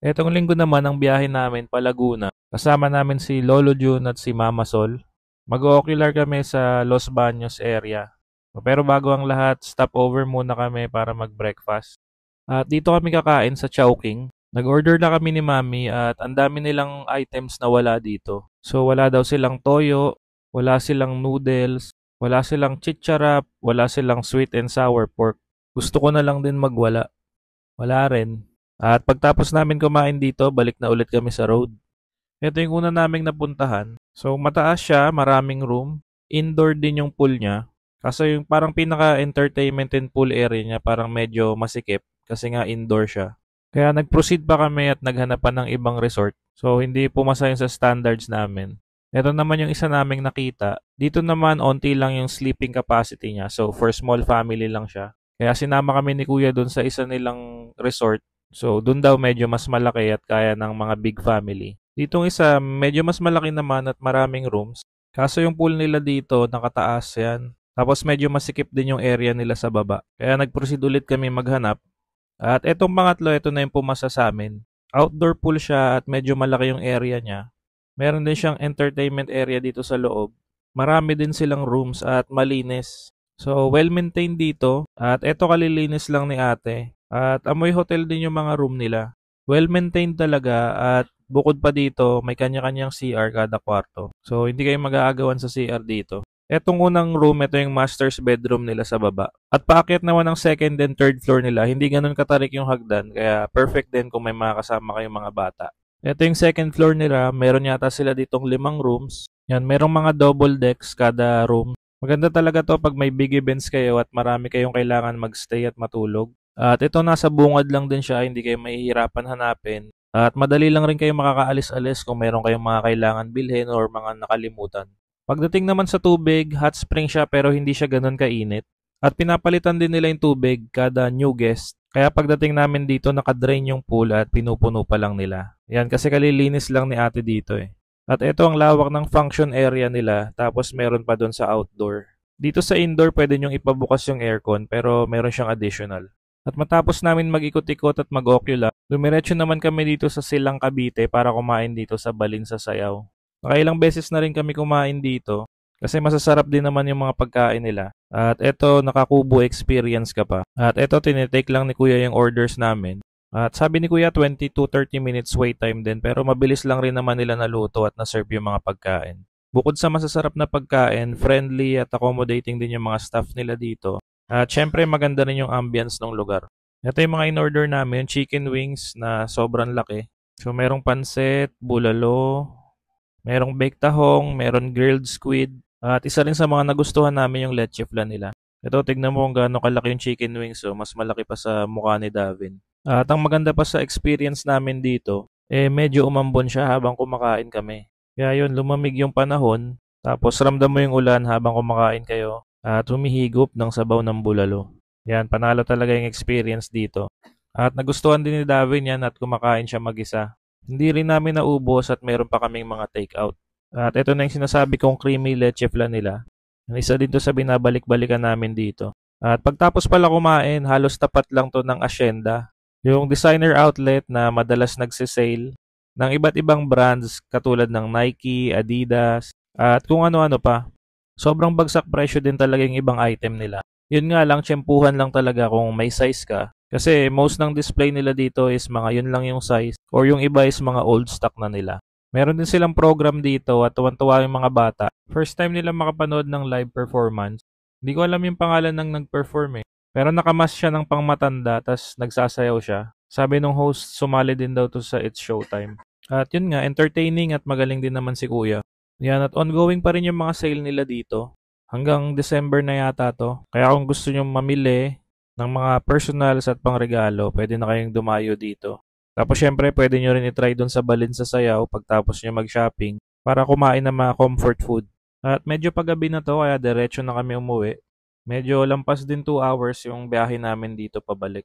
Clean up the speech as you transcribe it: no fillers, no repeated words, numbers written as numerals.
Etong linggo naman ang biyahe namin pa Laguna. Kasama namin si Lolo Jun at si Mama Sol. Mag-o-ocular kami sa Los Baños area. Pero bago ang lahat, stopover muna kami para mag-breakfast. At dito kami kakain sa Chowking. Nag-order na kami ni Mami at ang dami nilang items na wala dito. So wala daw silang toyo, wala silang noodles, wala silang chicharap, wala silang sweet and sour pork. Gusto ko na lang din magwala. Wala rin. At pagtapos namin kumain dito, balik na ulit kami sa road. Ito yung una naming napuntahan. So mataas siya, maraming room. Indoor din yung pool niya. Kaso yung parang pinaka-entertainment and pool area niya parang medyo masikip kasi nga indoor siya. Kaya nag-proceed pa kami at naghanapan ng ibang resort. So hindi pumasa yun sa standards namin. Ito naman yung isa naming nakita. Dito naman onti lang yung sleeping capacity niya. So for small family lang siya. Kaya sinama kami ni Kuya doon sa isa nilang resort. So doon daw medyo mas malaki at kaya ng mga big family. Ditong isa medyo mas malaki naman at maraming rooms. Kaso yung pool nila dito nakataas yan. Tapos medyo masikip din yung area nila sa baba. Kaya nag-proceed ulit kami maghanap. At etong pangatlo, ito na yung pumasa sa amin. Outdoor pool siya at medyo malaki yung area niya. Meron din siyang entertainment area dito sa loob. Marami din silang rooms at malinis. So well-maintained dito. At eto kalilinis lang ni ate. At amoy hotel din yung mga room nila. Well-maintained talaga at bukod pa dito, may kanya-kanyang CR kada kwarto. So hindi kayo mag-aagawan sa CR dito. Etong unang room, ito yung master's bedroom nila sa baba. At paakyat naman ng second and third floor nila, hindi ganun katarik yung hagdan, kaya perfect din kung may mga kasama kayong mga bata. Ito yung second floor nila, meron yata sila ditong 5 rooms. Yan, merong mga double decks kada room. Maganda talaga to pag may big events kayo at marami kayong kailangan magstay at matulog. At ito nasa bungad lang din siya, hindi kayo mahihirapan hanapin. At madali lang rin kayo makakaalis-alis kung meron kayong mga kailangan bilhin or mga nakalimutan. Pagdating naman sa tubig, hot spring siya pero hindi siya ganun kainit. At pinapalitan din nila yung tubig kada new guest. Kaya pagdating namin dito, nakadrain yung pool at pinupuno pa lang nila. Yan kasi kalilinis lang ni ate dito eh. At ito ang lawak ng function area nila, tapos meron pa doon sa outdoor. Dito sa indoor, pwede nyong ipabukas yung aircon pero meron siyang additional. At matapos namin mag-ikot-ikot at mag-ocular, dumiretso naman kami dito sa Silang Cavite para kumain dito sa Balin sa Sayaw. Nakailang beses na rin kami kumain dito kasi masasarap din naman yung mga pagkain nila. At eto, nakakubo experience ka pa. At eto, tinitake lang ni Kuya yung orders namin. At sabi ni Kuya, 20 to 30 minutes wait time din pero mabilis lang rin naman nila naluto at na-serve yung mga pagkain. Bukod sa masasarap na pagkain, friendly at accommodating din yung mga staff nila dito. At syempre maganda rin yung ambience ng lugar. Ito yung mga in-order namin, chicken wings na sobrang laki. So merong pansit, bulalo, merong baked tahong, meron grilled squid, at isa rin sa mga nagustuhan namin yung leche flan nila. Ito, tignan mo kung gaano kalaki yung chicken wings, so mas malaki pa sa mukha ni Davin. At ang maganda pa sa experience namin dito, medyo umambon siya habang kumakain kami. Kaya yun, lumamig yung panahon, tapos ramdam mo yung ulan habang kumakain kayo, at humihigop ng sabaw ng bulalo. Yan, panalo talaga yung experience dito. At nagustuhan din ni Davin yan at kumakain siya mag-isa. Hindi rin namin naubos at meron pa kaming mga take-out. At ito na yung sinasabi kong creamy leche flan nila. Isa din to sa binabalik-balikan namin dito. At pagtapos pala kumain, halos tapat lang to ng Hacienda. Yung designer outlet na madalas nagsisale ng iba't ibang brands katulad ng Nike, Adidas, at kung ano-ano pa. Sobrang bagsak presyo din talaga yung ibang item nila. Yun nga lang, tsempuhan lang talaga kung may size ka. Kasi most ng display nila dito is mga yun lang yung size or yung iba is mga old stock na nila. Meron din silang program dito at tuwan-tuwa yung mga bata. First time nila makapanood ng live performance. Hindi ko alam yung pangalan ng nag-perform eh. Pero nakamas siya ng pangmatanda tas nagsasayaw siya. Sabi nung host, sumali din daw to sa It's Showtime. At yun nga, entertaining at magaling din naman si Kuya. Yan, at ongoing pa rin yung mga sale nila dito. Hanggang December na yata to. Kaya kung gusto nyo mamili ng mga personals at pangregalo, pwede na kayong dumayo dito. Tapos syempre, pwede nyo rin itry doon sa Balin sa Sayaw pagtapos nyo mag-shopping para kumain ng mga comfort food. At medyo paggabi na to, kaya diretso na kami umuwi. Medyo lampas din 2 hours yung biyahe namin dito pabalik.